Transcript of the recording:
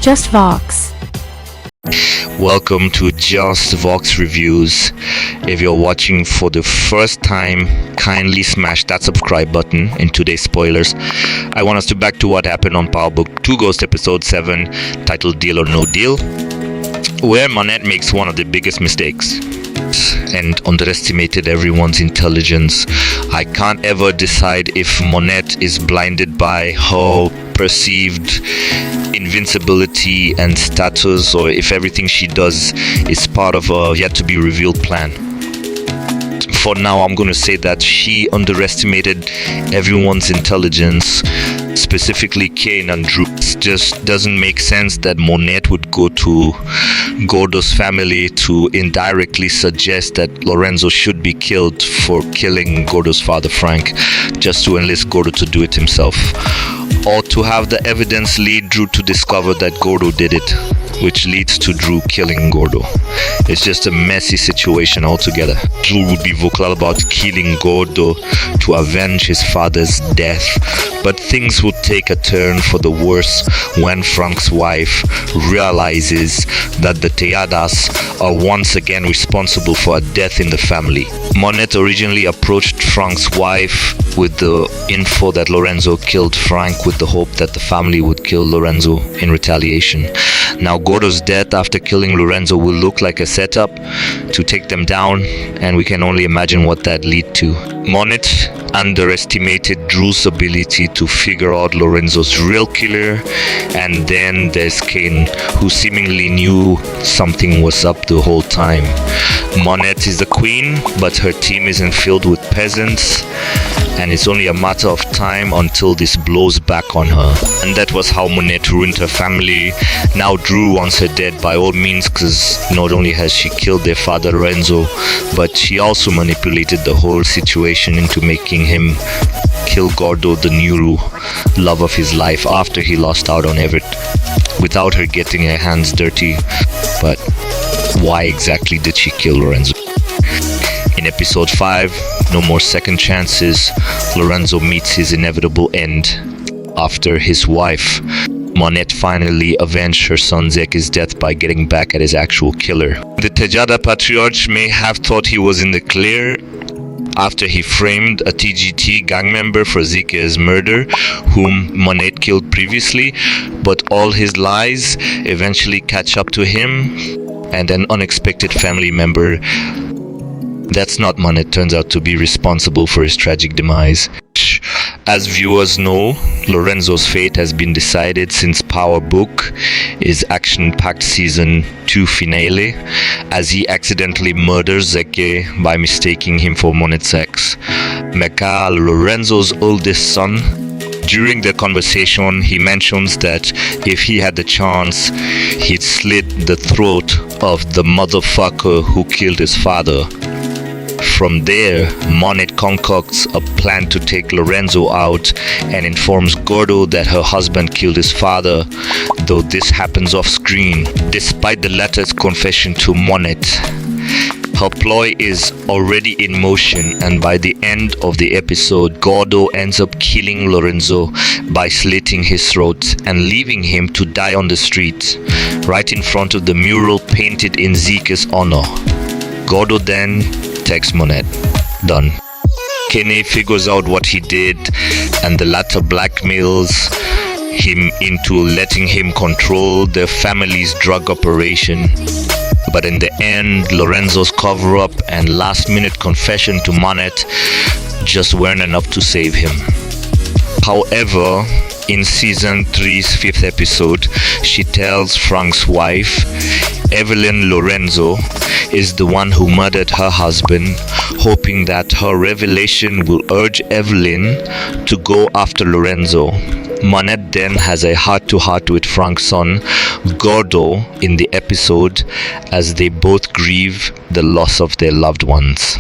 Just Vox. Welcome to Just Vox Reviews. If you're watching for the first time, kindly smash that subscribe button. In today's spoilers, I want us to back to what happened on PowerBook 2 Ghost Episode 7, titled Deal or No Deal, where Monet makes one of the biggest mistakes and underestimated everyone's intelligence. I can't ever decide if Monet is blinded by her perceived invincibility and status, or if everything she does is part of a yet to be revealed plan. For now, I'm going to say that she underestimated everyone's intelligence, specifically Kane and Drew. It just doesn't make sense that Monet would go to Gordo's family to indirectly suggest that Lorenzo should be killed for killing Gordo's father Frank, just to enlist Gordo to do it himself. Or to have the evidence lead Drew to discover that Gordo did it, which leads to Drew killing Gordo. It's just a messy situation altogether. Drew would be vocal about killing Gordo to avenge his father's death, but things would take a turn for the worse when Frank's wife realizes that the Tejadas are once again responsible for a death in the family. Monet originally approached Frank's wife with the info that Lorenzo killed Frank, with the hope that the family would kill Lorenzo in retaliation. Now Gordo's death after killing Lorenzo will look like a setup to take them down, and we can only imagine what that lead to. Monet underestimated Drew's ability to figure out Lorenzo's real killer, and then there's Kane, who seemingly knew something was up the whole time. Monet is the queen, but her team isn't filled with peasants, and it's only a matter of time until this blows back on her. And that was how Monet ruined her family. Now Drew wants her dead by all means, because not only has she killed their father Lorenzo, but she also manipulated the whole situation into making him kill Gordo, the new love of his life, after he lost out on Everett, without her getting her hands dirty. But why exactly did she kill Lorenzo? In episode 5, No More Second Chances, Lorenzo meets his inevitable end after his wife, Monet, finally avenged her son Zeki's death by getting back at his actual killer. The Tejada Patriarch may have thought he was in the clear after he framed a TGT gang member for Zeke's murder, whom Monet killed previously, but all his lies eventually catch up to him, and an unexpected family member that's not Monet turns out to be responsible for his tragic demise. As viewers know, Lorenzo's fate has been decided since PowerBook is action-packed season 2 finale, as he accidentally murders Zeke by mistaking him for Monet's ex, Mecca, Lorenzo's oldest son. During the conversation, he mentions that if he had the chance, he'd slit the throat of the motherfucker who killed his father. From there, Monet concocts a plan to take Lorenzo out and informs Gordo that her husband killed his father, though this happens off screen, despite the latter's confession to Monet. Her ploy is already in motion, and by the end of the episode, Gordo ends up killing Lorenzo by slitting his throat and leaving him to die on the street, right in front of the mural painted in Zeke's honor. Gordo then texts Monet. Done. Kane figures out what he did, and the latter blackmails him into letting him control their family's drug operation. But in the end, Lorenzo's cover-up and last-minute confession to Monet just weren't enough to save him. However, in season 3's 5th episode, she tells Frank's wife, Evelyn Lorenzo, is the one who murdered her husband, hoping that her revelation will urge Evelyn to go after Lorenzo. Monet then has a heart-to-heart with Frank's son, Gordo, in the episode, as they both grieve the loss of their loved ones.